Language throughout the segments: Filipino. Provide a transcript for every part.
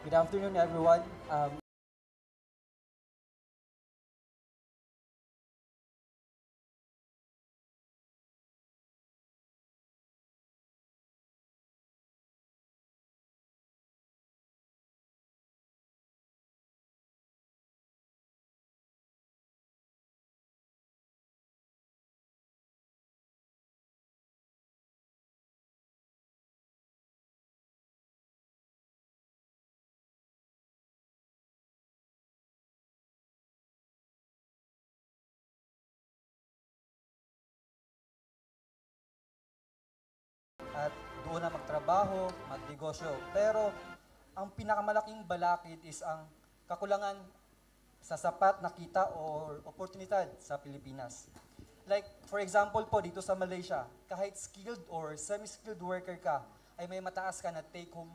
Good afternoon, everyone. At doon na magtrabaho, magnegosyo. Pero ang pinakamalaking balakid is ang kakulangan sa sapat na kita o oportunidad sa Pilipinas. Like, for example po, dito sa Malaysia, kahit skilled or semi-skilled worker ka, ay may mataas ka na take-home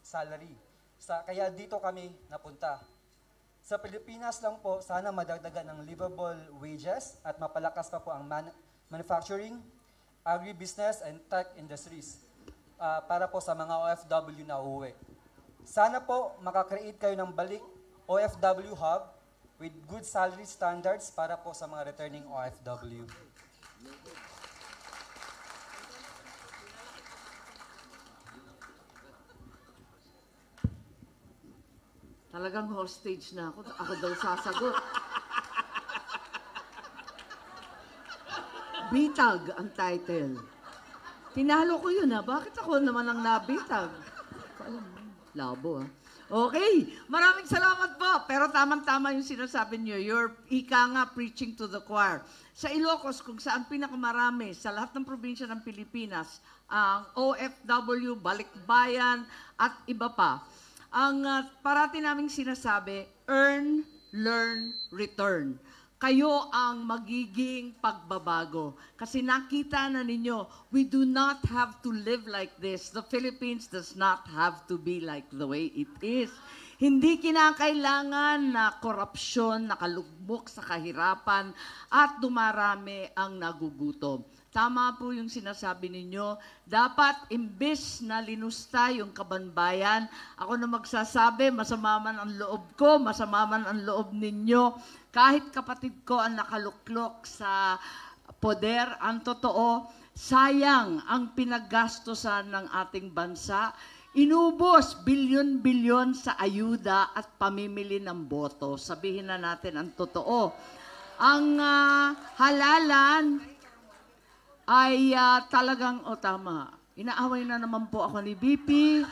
salary. Kaya dito kami napunta. Sa Pilipinas lang po, sana madagdagan ng livable wages at mapalakas pa po ang manufacturing, agribusiness, and tech industries para po sa mga OFW na uuwi. Sana po makakreate kayo ng balik OFW hub with good salary standards para po sa mga returning OFW. Talagang hostage na ako. Ako daw sasagot. Bitag ang title. Tinalo ko yun ha. Bakit ako naman ang nabitag? Alam mo, labo ha. Okay, maraming salamat po. Pero tamang-tama yung sinasabi niyo. You're ika nga preaching to the choir. Sa Ilocos, kung saan pinakamarami sa lahat ng probinsya ng Pilipinas, ang OFW, balikbayan, at iba pa. Ang parati naming sinasabi, earn, learn, return. Kayo ang magiging pagbabago. Kasi nakita na ninyo, we do not have to live like this. The Philippines does not have to be like the way it is. Hindi kinakailangan na korupsyon, nakalugmok sa kahirapan, at dumarami ang nagugutom. Tama po yung sinasabi ninyo, dapat imbes na linusta yung kabanbayan, ako na magsasabi, masama man ang loob ko, masama man ang loob ninyo, kahit kapatid ko ang nakaluklok sa poder, ang totoo, sayang ang pinaggastosan ng ating bansa. Inubos bilyon-bilyon sa ayuda at pamimili ng boto. Sabihin na natin ang totoo. Ang halalan ay talagang, tama, inaaway na naman po ako ni BP.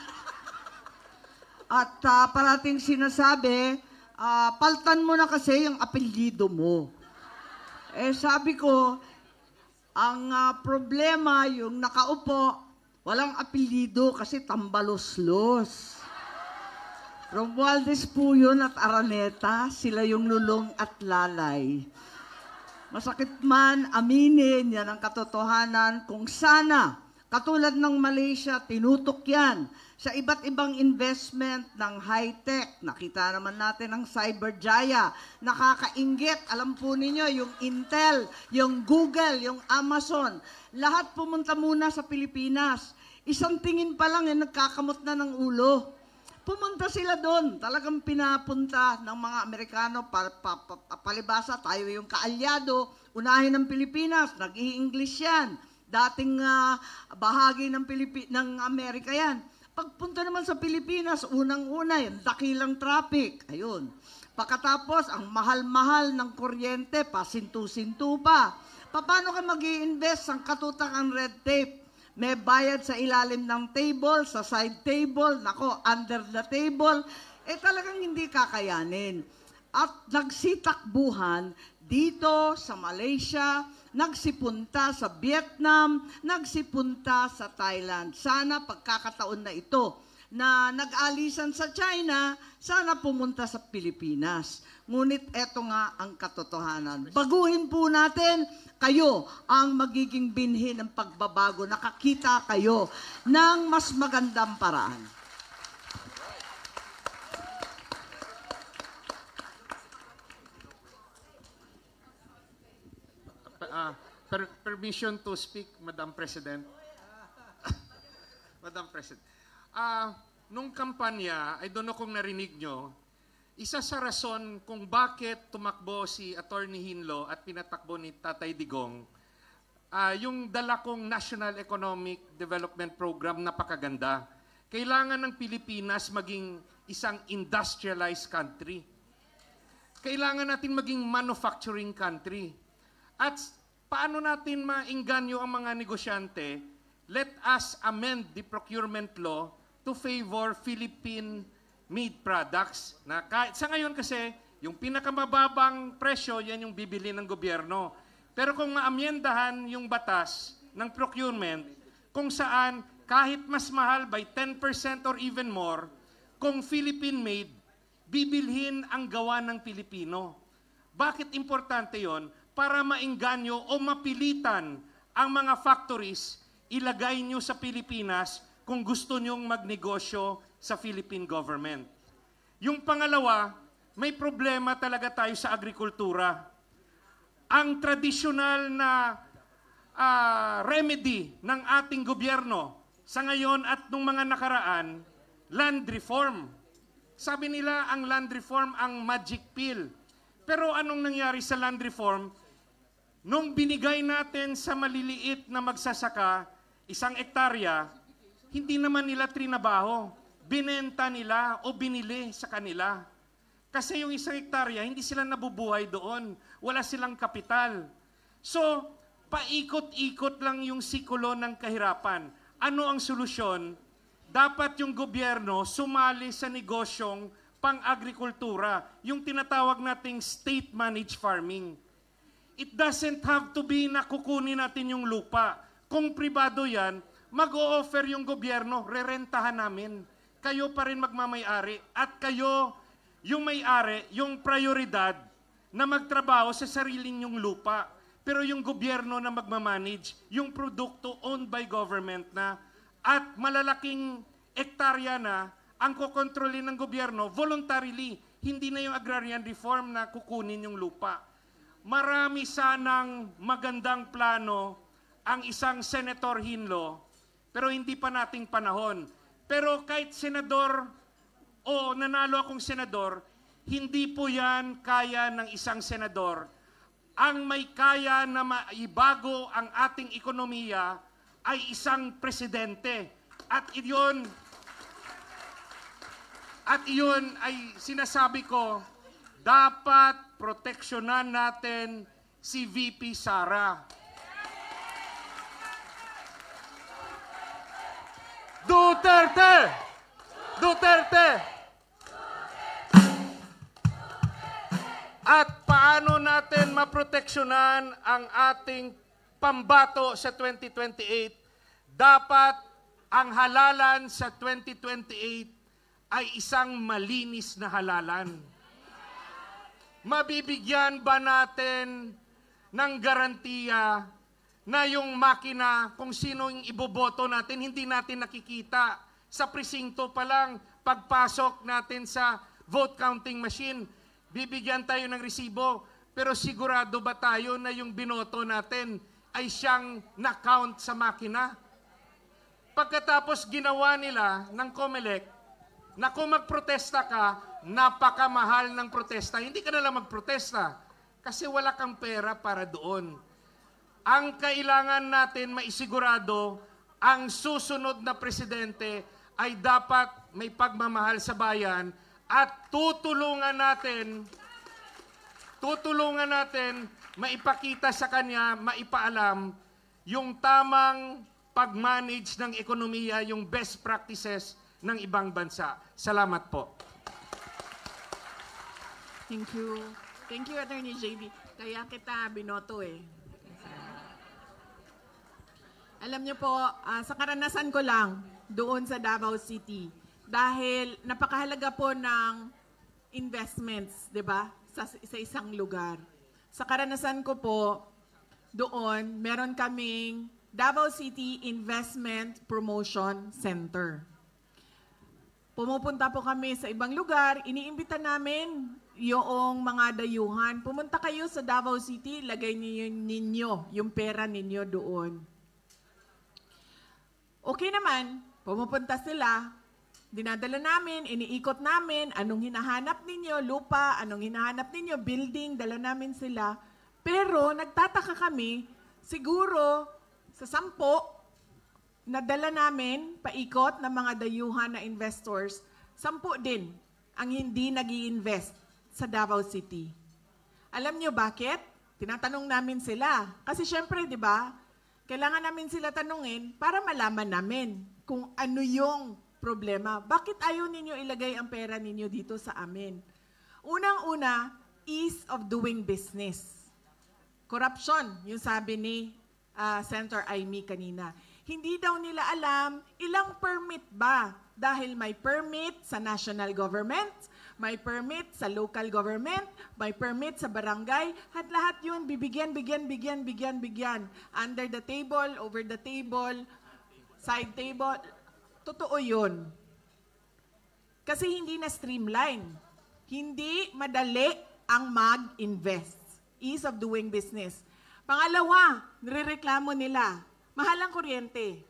At parating sinasabi, paltan mo na kasi yung apelyido mo. Sabi ko, ang problema yung nakaupo, walang apelyido kasi tambaloslos. Romualdez po yun at Araneta, sila yung lulong at lalay. Masakit man, aminin, yan ang katotohanan kung sana, katulad ng Malaysia, tinutok yan sa iba't ibang investment ng high-tech. Nakita naman natin ang Cyberjaya, nakakainggit, alam po ninyo, yung Intel, yung Google, yung Amazon, lahat pumunta muna sa Pilipinas. Isang tingin pa lang, nagkakamot na ng ulo. Pumunta sila doon. Talagang pinapunta ng mga Amerikano, palibasa, tayo yung kaalyado, unahin ng Pilipinas, nag-i-English yan. Dating bahagi ng Amerika yan. Pagpunta naman sa Pilipinas, unang-una yan, dakilang traffic. Ayun. Pagkatapos, ang mahal-mahal ng kuryente, pasintu-sintu pa. Paano ka mag-i-invest ang katutak ang red tape? May bayad sa ilalim ng table, sa side table, nako, under the table, talagang hindi kakayanin. At nagsitakbuhan dito sa Malaysia, nagsipunta sa Vietnam, nagsipunta sa Thailand. Sana pagkakataon na ito na nag-alisan sa China, sana pumunta sa Pilipinas. Ngunit eto nga ang katotohanan. Baguhin po natin, kayo ang magiging binhi ng pagbabago. Nakakita kayo ng mas magandang paraan. Permission to speak, Madam President. Madam President. nung kampanya, I don't know kung narinig nyo, isa sa rason kung bakit tumakbo si Attorney Hinlo at pinatakbo ni Tatay Digong, yung dala kong National Economic Development Program napakaganda. Kailangan ng Pilipinas maging isang industrialized country. Kailangan natin maging manufacturing country. At paano natin maingganyo ang mga negosyante? Let us amend the procurement law to favor Philippine-made products. Na sa ngayon kasi, yung pinakamababang presyo, yan yung bibili ng gobyerno. Pero kung maamyendahan yung batas ng procurement, kung saan kahit mas mahal by 10% or even more, kung Philippine-made, bibilhin ang gawa ng Pilipino. Bakit importante yon? Para maingganyo o mapilitan ang mga factories, ilagay nyo sa Pilipinas kung gusto nyong magnegosyo sa Philippine government. Yung pangalawa, may problema talaga tayo sa agrikultura. Ang tradisyonal na remedy ng ating gobyerno sa ngayon at nung mga nakaraan, land reform. Sabi nila ang land reform ang magic pill. Pero anong nangyari sa land reform? Nung binigay natin sa maliliit na magsasaka, 1 hektarya, hindi naman nila trinabaho. Binenta nila o binili sa kanila. Kasi yung 1 hektarya, hindi sila nabubuhay doon. Wala silang kapital. So, paikot-ikot lang yung sikulo ng kahirapan. Ano ang solusyon? Dapat yung gobyerno sumali sa negosyong pang-agrikultura, yung tinatawag nating state-managed farming. It doesn't have to be na kukunin natin yung lupa. Kung pribado yan, mag-o-offer yung gobyerno, rerentahan namin. Kayo pa rin magmamay-ari at kayo, yung may-ari, yung prioridad na magtrabaho sa sariling yung lupa. Pero yung gobyerno na magmamanage, yung produkto owned by government na at malalaking ektarya na ang kukontrolin ng gobyerno voluntarily, hindi na yung agrarian reform na kukunin yung lupa. Marami sanang magandang plano ang isang Senator Hinlo, pero hindi pa nating panahon. Pero kahit senador o nanalo akong senador, hindi po yan kaya ng isang senador. Ang may kaya na maibago ang ating ekonomiya ay isang presidente. At iyon ay sinasabi ko, dapat proteksyonan natin si VP Sara. Duterte! Duterte! At paano natin maproteksyonan ang ating pambato sa 2028? Dapat ang halalan sa 2028 ay isang malinis na halalan. Mabibigyan ba natin ng garantiya na yung makina, kung sino yung iboboto natin, hindi natin nakikita. Sa presinto pa lang, pagpasok natin sa vote counting machine, bibigyan tayo ng resibo, pero sigurado ba tayo na yung binoto natin ay siyang na-count sa makina? Pagkatapos ginawa nila ng COMELEC, na kung magprotesta ka, napakamahal ng protesta. Hindi ka na lang magprotesta kasi wala kang pera para doon. Ang kailangan natin maisigurado, ang susunod na presidente ay dapat may pagmamahal sa bayan at tutulungan natin maipakita sa kanya, maipaalam yung tamang pag-manage ng ekonomiya, yung best practices ng ibang bansa. Salamat po. Thank you. Thank you, Attorney JB. Kaya kita binoto eh. Alam niyo po, sa karanasan ko lang doon sa Davao City, dahil napakahalaga po ng investments, 'di ba? Sa isang lugar. Sa karanasan ko po, doon meron kaming Davao City Investment Promotion Center. Pumupunta po kami sa ibang lugar, iniimbita namin yung mga dayuhan. Pumunta kayo sa Davao City, lagay ninyo yung pera ninyo doon. Okay naman, pumupunta sila, dinadala namin, iniikot namin, anong hinahanap ninyo, lupa, anong hinahanap ninyo, building, dala namin sila. Pero nagtataka kami, siguro sa 10 na dala namin, paikot ng mga dayuhan na investors, 10 din ang hindi nag-i-invest sa Davao City. Alam nyo bakit? Tinatanong namin sila. Kasi syempre, di ba, kailangan namin sila tanungin para malaman namin kung ano yung problema. Bakit ayaw ninyo ilagay ang pera ninyo dito sa amin? Unang-una, ease of doing business. Corruption, yung sabi ni Senator Amy kanina. Hindi daw nila alam ilang permit ba dahil may permit sa national government, may permit sa local government, may permit sa barangay, at lahat yun bibigyan. Under the table, over the table, side table. Totoo yun. Kasi hindi na streamline. Hindi madali ang mag-invest. Ease of doing business. Pangalawa, nirereklamo nila, mahal ang kuryente.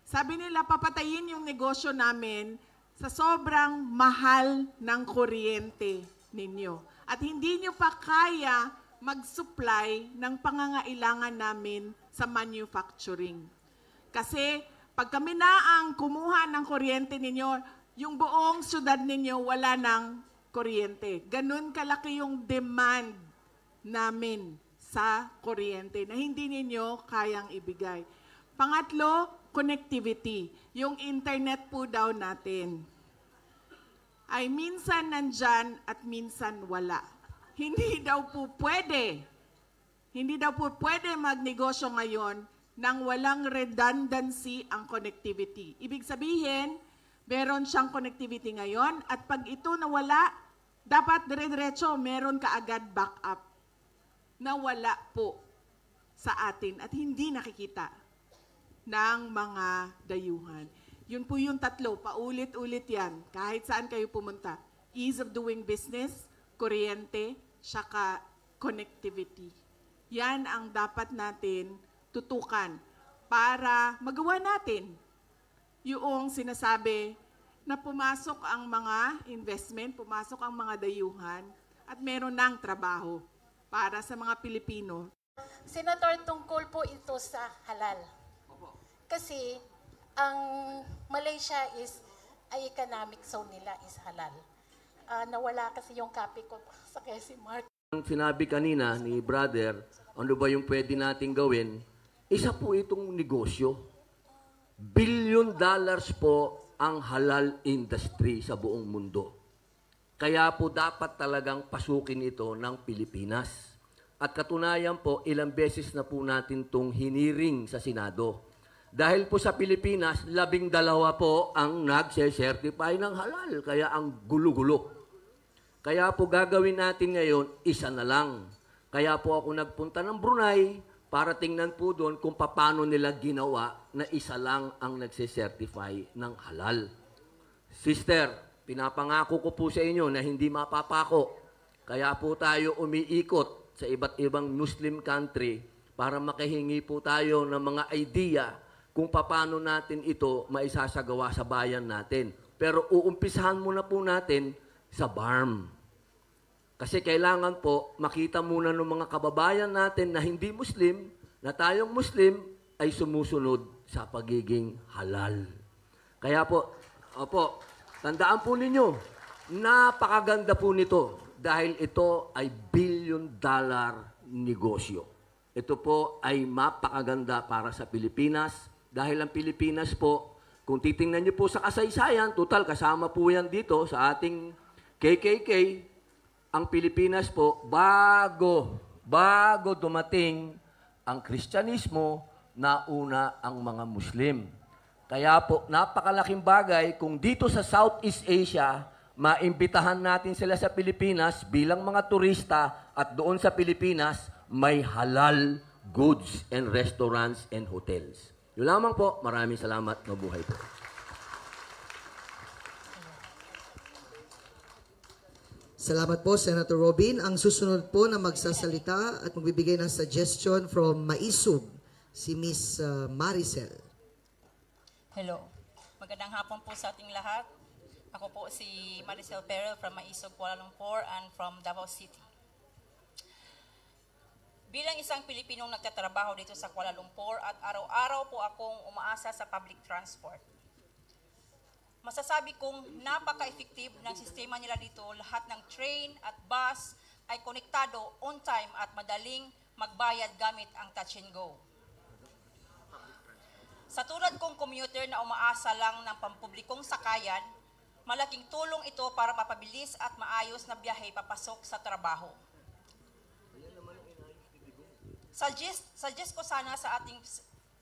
Sabi nila, papatayin yung negosyo namin sa sobrang mahal ng kuryente ninyo. At hindi nyo pa kaya mag-supply ng pangangailangan namin sa manufacturing. Kasi pag kami na ang kumuha ng kuryente ninyo, yung buong syudad ninyo wala ng kuryente. Ganun kalaki yung demand namin sa kuryente na hindi ninyo kayang ibigay. Pangatlo, connectivity. Yung internet po daw natin ay minsan nandyan at minsan wala. Hindi daw po pwede magnegosyo ngayon nang walang redundancy ang connectivity. Ibig sabihin, meron siyang connectivity ngayon at pag ito nawala, dapat dire-diretso meron ka agad backup na wala po sa atin at hindi nakikita ng mga dayuhan. Yun po yung tatlo, paulit-ulit yan, kahit saan kayo pumunta. Ease of doing business, kuryente, saka connectivity. Yan ang dapat natin tutukan para magawa natin yung sinasabi na pumasok ang mga investment, pumasok ang mga dayuhan at meron ng trabaho para sa mga Pilipino. Senator, tungkol po ito sa halal. Kasi ang Malaysia ay economic zone nila is halal. Nawala kasi yung copy ko sa Quezon Mark. Ang sinabi kanina ni brother, ano ba yung pwede nating gawin? Isa po itong negosyo. $1 billion po ang halal industry sa buong mundo. Kaya po dapat talagang pasukin ito ng Pilipinas. At katunayan po, ilang beses na po natin itong hiniring sa Senado. Dahil po sa Pilipinas, 12 po ang nagse-certify ng halal. Kaya ang gulo-gulo. Kaya po gagawin natin ngayon, isa na lang. Kaya po ako nagpunta ng Brunei para tingnan po doon kung paano nila ginawa na isa lang ang nagse-certify ng halal. Sister, pinapangako ko po sa inyo na hindi mapapako. Kaya po tayo umiikot sa iba't ibang Muslim country para makahingi po tayo ng mga idea kung paano natin ito maisasagawa sa bayan natin. Pero uumpisahan muna po natin sa BARM. Kasi kailangan po makita muna ng mga kababayan natin na hindi Muslim, na tayong Muslim ay sumusunod sa pagiging halal. Kaya po, tandaan po ninyo, napakaganda po nito dahil ito ay $1 billion negosyo. Ito po ay mapakaganda para sa Pilipinas dahil ang Pilipinas po, kung titingnan niyo po sa kasaysayan, total kasama po yan dito sa ating KKK, ang Pilipinas po, bago dumating ang Kristyanismo, nauna ang mga Muslim. Kaya po, napakalaking bagay kung dito sa Southeast Asia, maimbitahan natin sila sa Pilipinas bilang mga turista at doon sa Pilipinas, may halal goods and restaurants and hotels. Yun lamang po. Maraming salamat. Mabuhay po. Salamat po, Senator Robin. Ang susunod po na magsasalita at magbibigay ng suggestion from Maisug, si Miss Maricel. Hello. Magandang hapon po sa ating lahat. Ako po si Maricel Perel from Maisog, Kuala Lumpur and from Davao City. Bilang isang Pilipinong nagtatrabaho dito sa Kuala Lumpur at araw-araw po akong umaasa sa public transport, masasabi kong napaka-effective ng sistema nila dito. Lahat ng train at bus ay konektado on time at madaling magbayad gamit ang touch and go. Sa tulad kong commuter na umaasa lang ng pampublikong sakayan, malaking tulong ito para mapabilis at maayos na biyahe papasok sa trabaho. Suggest ko sana sa ating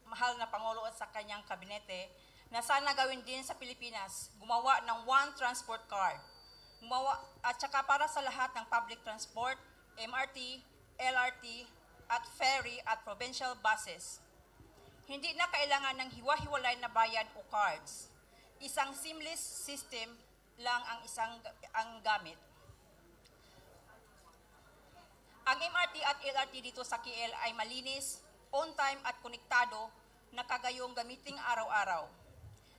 mahal na Pangulo at sa kanyang kabinete na sana gawin din sa Pilipinas, gumawa ng one transport card. At saka para sa lahat ng public transport, MRT, LRT, at ferry at provincial buses. Hindi na kailangan ng hiwa-hiwalay na bayad o cards. Isang seamless system lang ang gamit. Ang MRT at LRT dito sa KL ay malinis, on time at konektado na kagayong gamiting araw-araw.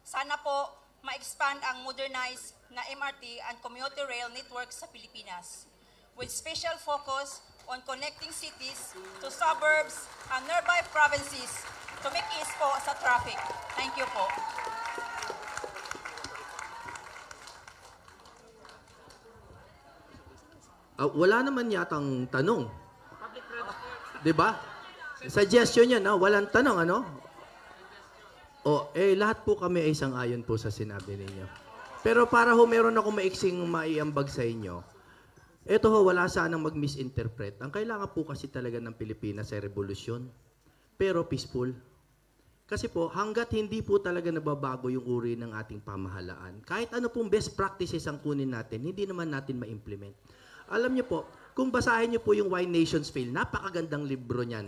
Sana po ma-expand ang modernized na MRT and commuter rail network sa Pilipinas with special focus on connecting cities to suburbs and nearby provinces to make ease po sa traffic. Thank you po. Wala naman yatang tanong. 'Di ba? Suggestion yan, no? Walang tanong, ano? Lahat po kami ay sang-ayon po sa sinabi ninyo. Pero para ho meron akong maiksing maiambag sa inyo, ito ho, wala sanang mag-misinterpret. Ang kailangan po kasi talaga ng Pilipinas ay revolusyon, pero peaceful. Kasi po, hanggat hindi po talaga nababago yung uri ng ating pamahalaan, kahit ano pong best practices ang kunin natin, hindi naman natin ma-implement. Alam niyo po, kung basahin niyo po yung Why Nations Fail, napakagandang libro niyan.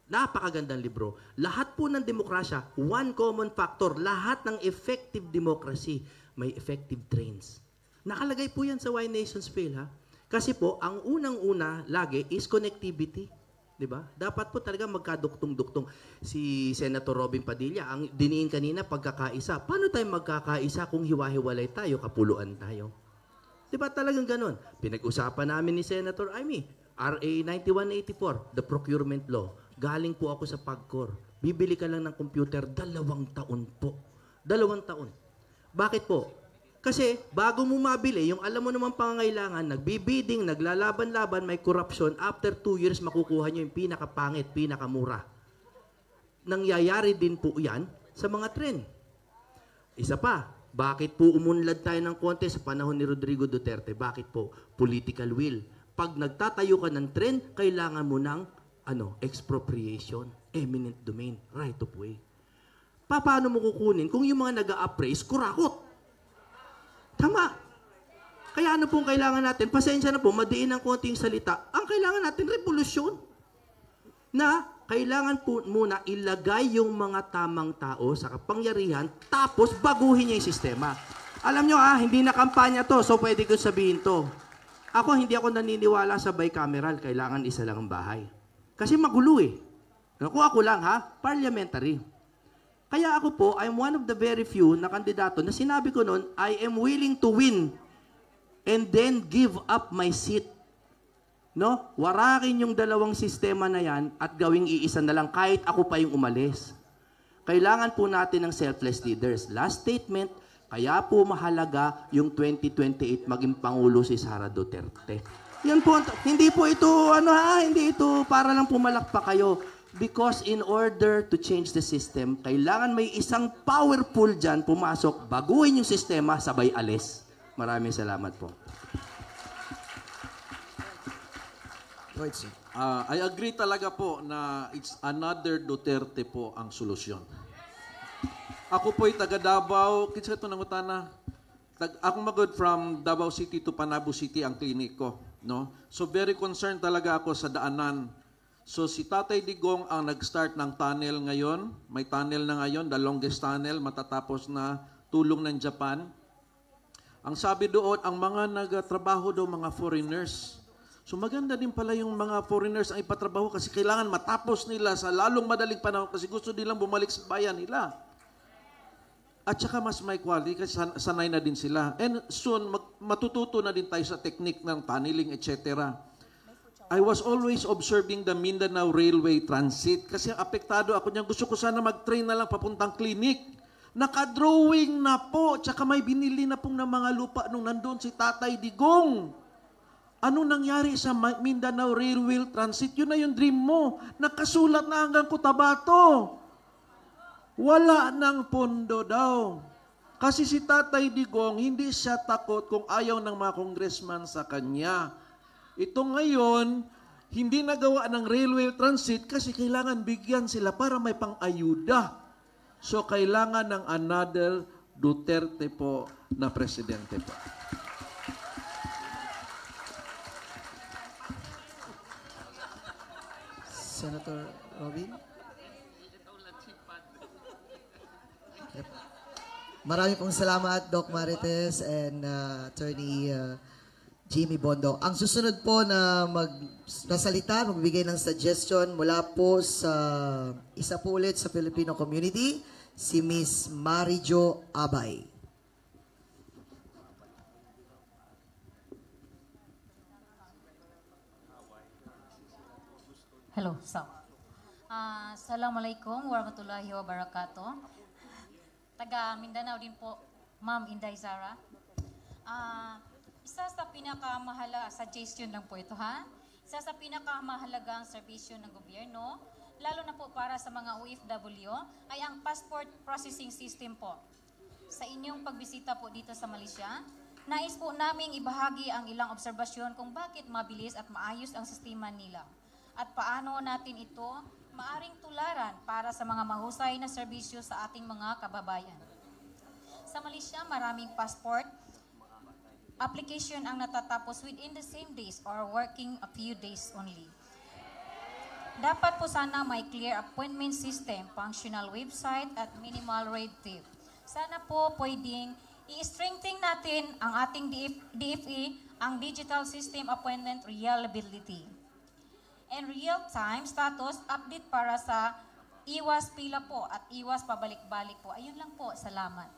Napakagandang libro. Lahat po ng demokrasya, one common factor, lahat ng effective democracy, may effective trains. Nakalagay po yan sa Why Nations Fail, ha? Kasi po, ang unang-una lagi is connectivity. Diba? Dapat po talaga magkaduktong-duktong. Si Senator Robin Padilla, ang diniin kanina, pagkakaisa. Paano tayo magkakaisa kung hiwa-hiwalay tayo, kapuluan tayo? Diba talagang ganon? Pinag-usapan namin ni Senator Amy, RA 9184, the procurement law. Galing po ako sa PAGCOR. Bibili ka lang ng computer, 2 taon po. 2 taon. Bakit po? Kasi bago mo mabili, yung alam mo naman pangangailangan, nagbibidding, naglalaban-laban, may corruption, after 2 years makukuha nyo yung pinakapangit, pinakamura. Nangyayari din po yan sa mga tren. Isa pa, bakit po umunlad tayo ng konti sa panahon ni Rodrigo Duterte? Bakit po? Political will. Pag nagtatayo ka ng tren, kailangan mo ng expropriation, eminent domain, right of way. Paano mo kukunin kung yung mga nag-a-appraise, kurakot? Tama. Kaya ano pong kailangan natin? Pasensya na po, madiin ng konting salita. Ang kailangan natin, revolusyon. Na kailangan po muna ilagay yung mga tamang tao sa kapangyarihan, tapos baguhin niya yung sistema. Alam nyo hindi na kampanya to, so pwede ko sabihin to. Hindi ako naniniwala sa bicameral, kailangan isa lang ang bahay. Kasi magulo eh. Kung ako lang parliamentary. Kaya ako po, I'm one of the very few na kandidato na sinabi ko noon, I am willing to win and then give up my seat. No? Warakin yung dalawang sistema na yan at gawing iisa na lang kahit ako pa yung umalis. Kailangan po natin ng selfless leaders. Last statement, kaya po mahalaga yung 2028 maging Pangulo si Sara Duterte. Yan po, hindi po ito, hindi ito para lang pumalakpak kayo. Because in order to change the system, kailangan may isang powerful dyan pumasok, baguhin yung sistema, sabay alis. Maraming salamat po. I agree talaga po na it's another Duterte po ang solusyon. Ako po'y taga Davao, kinsa ito nangutana? Ako magod from Davao City to Panabo City ang klinik ko. No? So very concerned talaga ako sa daanan. So si Tatay Digong ang nag-start ng tunnel ngayon. May tunnel na ngayon, the longest tunnel, matatapos na, tulong ng Japan. Ang sabi doon, ang mga nagtrabaho doon, mga foreigners. So maganda din pala yung mga foreigners ang ipatrabaho kasi kailangan matapos nila sa lalong madaling panahon kasi gusto nilang bumalik sa bayan nila. at saka mas may quality kasi sanay na din sila. And soon, matututo na din tayo sa technique ng tunneling, etc. I was always observing the Mindanao Railway Transit kasi apektado ako niyan. Gusto ko sana mag-train na lang papuntang clinic. Naka-drawing na po, tsaka may binili na pong ng mga lupa nung nandun si Tatay Digong. Anong nangyari sa Mindanao Railway Transit? Yun na yung dream mo. Nakasulat na hanggang Cotabato. Wala ng pondo daw. Kasi si Tatay Digong, hindi siya takot kung ayaw ng mga congressman sa kanya. Ito ngayon, hindi nagawa ng railway transit kasi kailangan bigyan sila para may pang-ayuda. So, kailangan ng another Duterte po na presidente po. Senator Robin? Marami pong salamat, Doc Marites and Attorney Jimmy Bondo. Ang susunod po na nasalita, magbigay ng suggestion mula po sa isa po ulit sa Filipino community, si Miss Marijo Abay. Hello, Assalamualaikum warahmatullahi wabarakatuh. Taga Mindanao din po, Ma'am Inday Zara. Isa sa pinakamahalaga, suggestion lang po ito ha, isa sa pinakamahalagang serbisyo ng gobyerno, lalo na po para sa mga OFW, ay ang passport processing system po. Sa inyong pagbisita po dito sa Malaysia, nais po naming ibahagi ang ilang obserbasyon kung bakit mabilis at maayos ang sistema nila at paano natin ito maaring tularan para sa mga mahusay na serbisyo sa ating mga kababayan. Sa Malaysia, maraming passport application ang natatapos within the same days or working a few days only. Dapat po sana may clear appointment system, functional website at minimal red tape. Sana po pwedeng i-strengthen natin ang ating DFE, ang Digital System Appointment Reliability. And real-time status update para sa iwas pila po at iwas pabalik-balik po. Ayun lang po. Salamat.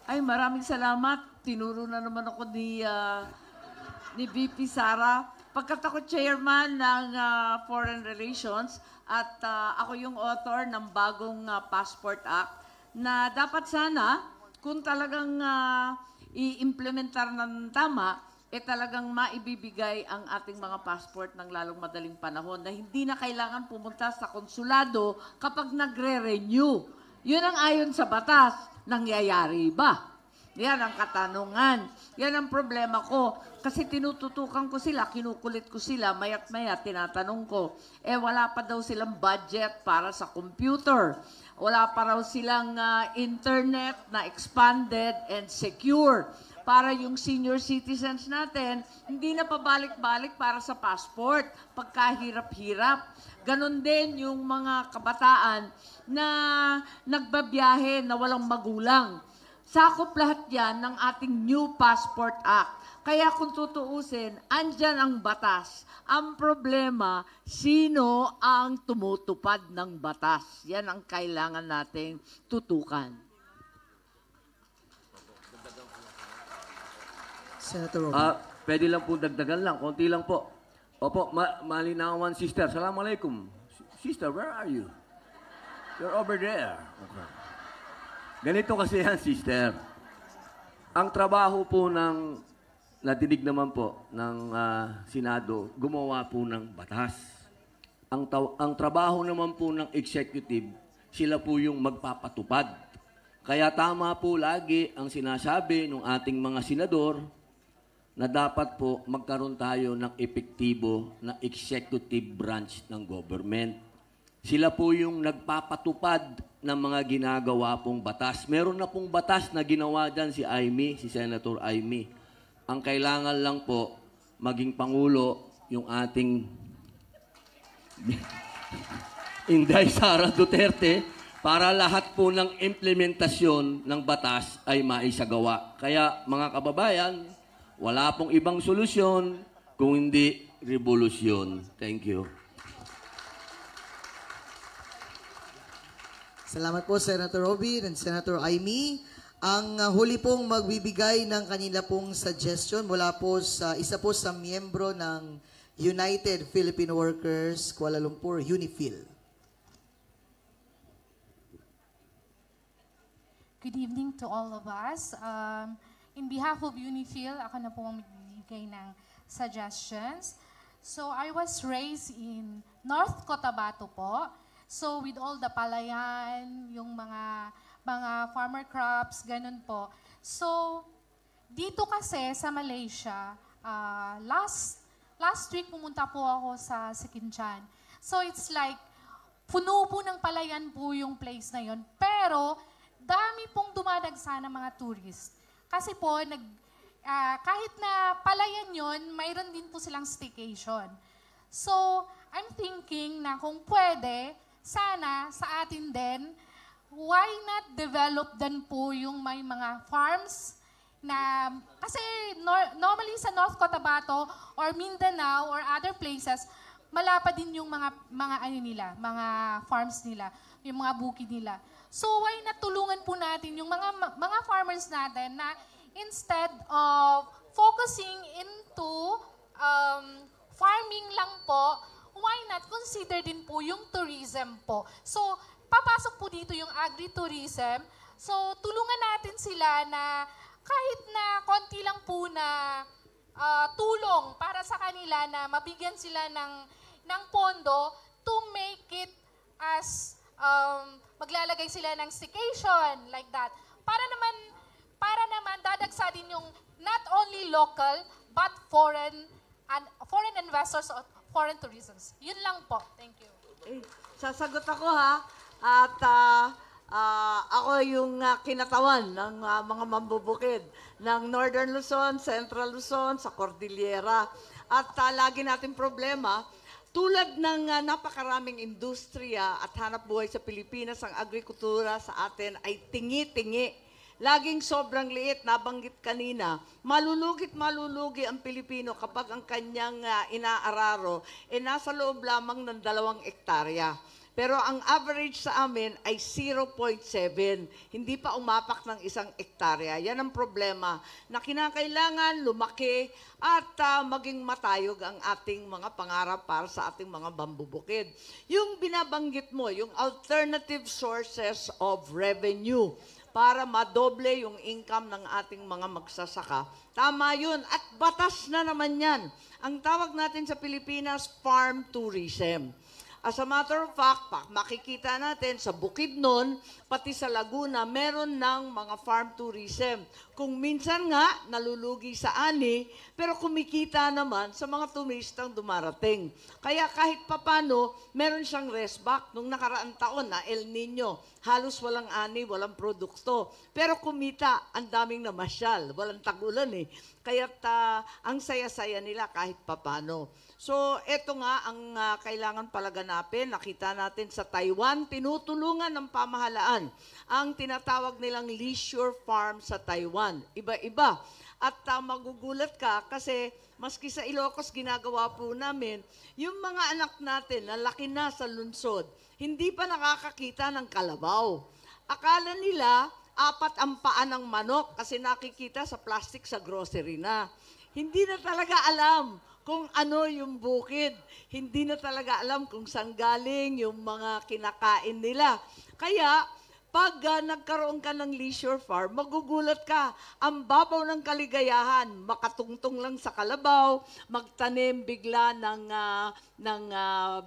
Ay, maraming salamat. Tinuro na naman ako ni VP Sara. Pagkat ako chairman ng Foreign Relations at ako yung author ng bagong Passport Act na dapat sana kung talagang i-implementar ng tama, talagang maibibigay ang ating mga passport ng lalong madaling panahon na hindi na kailangan pumunta sa konsulado kapag nagre-renew. Yun ang ayon sa batas. Nangyayari ba? Yan ang katanungan. Yan ang problema ko. Kasi tinututukan ko sila, kinukulit ko sila, mayat maya tinatanong ko, wala pa daw silang budget para sa computer. Wala pa raw silang internet na expanded and secure. Para yung senior citizens natin, hindi na pabalik-balik para sa passport, pagkahirap-hirap. Ganon din yung mga kabataan na nagbabiyahe na walang magulang. Sakop lahat yan ng ating New Passport Act. Kaya kung tutuusin, andyan ang batas. Ang problema, sino ang tumutupad ng batas? Yan ang kailangan nating tutukan. Senator Robin. Pwede lang po dagdagan lang, konti lang po. Opo, malinawan sister. Assalamualaikum. Sister, where are you? You're over there. Okay. Ganito kasi yan, sister. Ang trabaho po ng, natinig naman po, ng Senado, gumawa po ng batas. Ang trabaho naman po ng executive, sila po yung magpapatupad. Kaya tama po lagi ang sinasabi ng ating mga senador, na dapat po magkaroon tayo ng epektibo na executive branch ng government. Sila po yung nagpapatupad ng mga ginagawa pong batas. Meron na pong batas na ginawa dyan si Amy, si Senator Amy. Ang kailangan lang po, maging Pangulo, yung ating Inday Sara Duterte, para lahat po ng implementasyon ng batas ay maisagawa. Kaya mga kababayan, wala pong ibang solusyon kung hindi revolusyon. Thank you. Salamat po, Senator Robin and Senator Aimee. Ang huli pong magbibigay ng kanila pong suggestion mula po sa isa po sa miyembro ng United Filipino Workers Kuala Lumpur, UNIFIL. Good evening to all of us. In behalf of UNIFIL, ako na po ang magbibigay ng suggestions. So I was raised in North Cotabato po. So with all the palayan, yung mga farmer crops, ganun po. So dito kasi sa Malaysia, last week pumunta po ako sa Sekinchan. So it's like puno po ng palayan po yung place na yon. Pero dami pong dumadagsa ng mga tourist. Kasi po kahit na palayan yon, mayroon din po silang staycation. So I'm thinking na kung pwede, sana sa atin din, why not develop din po yung may mga farms na, kasi normally sa North Cotabato or Mindanao or other places, malapad din yung mga farms nila, yung mga bukid nila. So why not tulungan po natin yung mga farmers natin na instead of focusing into farming lang po, why not consider din po yung tourism po. So, papasok po dito yung agritourism. So, tulungan natin sila na kahit na konti lang po na tulong para sa kanila na mabigyan sila ng pondo to make it as maglalagay sila ng staycation like that. Para naman dadagsa din yung not only local but foreign investors or foreign tourisms. Yun lang po. Thank you. Sasagot ako ha. At ako yung kinatawan ng mga mambubukid ng Northern Luzon, Central Luzon, sa Cordillera. At lagi natin problema, tulad ng napakaraming industriya at hanap buhay sa Pilipinas, ang agrikultura sa atin ay tingi-tingi. Laging sobrang liit, nabanggit kanina, malulugi ang Pilipino kapag ang kanyang inaararo nasa loob lamang ng 2 hektarya. Pero ang average sa amin ay 0.7. Hindi pa umapak ng 1 hektarya. Yan ang problema na kinakailangan lumaki at maging matayog ang ating mga pangarap para sa ating mga bambubukid. Yung binabanggit mo, yung alternative sources of revenue, para madoble yung income ng ating mga magsasaka. Tama yun. At batas na naman yan. Ang tawag natin sa Pilipinas, farm tourism. As a matter of fact, makikita natin sa Bukidnon, pati sa Laguna, meron ng mga farm tourism. Kung minsan nga, nalulugi sa ani, pero kumikita naman sa mga turistang dumarating. Kaya kahit papano, meron siyang restback. Nung nakaraang taon na El Nino, halos walang ani, walang produkto. Pero kumita, ang daming namasyal. Walang tag-ulan eh. Kaya't ang saya-saya nila kahit papano. So, eto nga ang kailangan palaganapin. Nakita natin sa Taiwan, tinutulungan ng pamahalaan ang tinatawag nilang leisure farm sa Taiwan. Iba-iba. At magugulat ka kasi maski sa Ilocos ginagawa po namin, yung mga anak natin na laki na sa lungsod, hindi pa nakakakita ng kalabaw. Akala nila, 4 ang paa ng manok kasi nakikita sa plastic sa grocery na. Hindi na talaga alam kung ano yung bukid. Hindi na talaga alam kung saan galing yung mga kinakain nila. Kaya, pag nagkaroon ka ng leisure farm, magugulat ka. Ang babaw ng kaligayahan, makatungtong lang sa kalabaw, magtanim bigla ng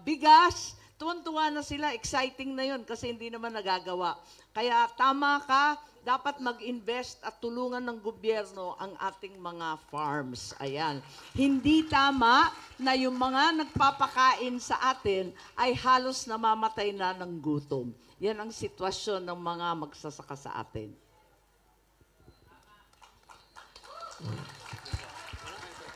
bigas. Tuwan-tuwa na sila, exciting na yun kasi hindi naman nagagawa. Kaya tama ka, dapat mag-invest at tulungan ng gobyerno ang ating mga farms. Ayan. Hindi tama na yung mga nagpapakain sa atin ay halos namamatay na ng gutom. Yan ang sitwasyon ng mga magsasaka sa atin.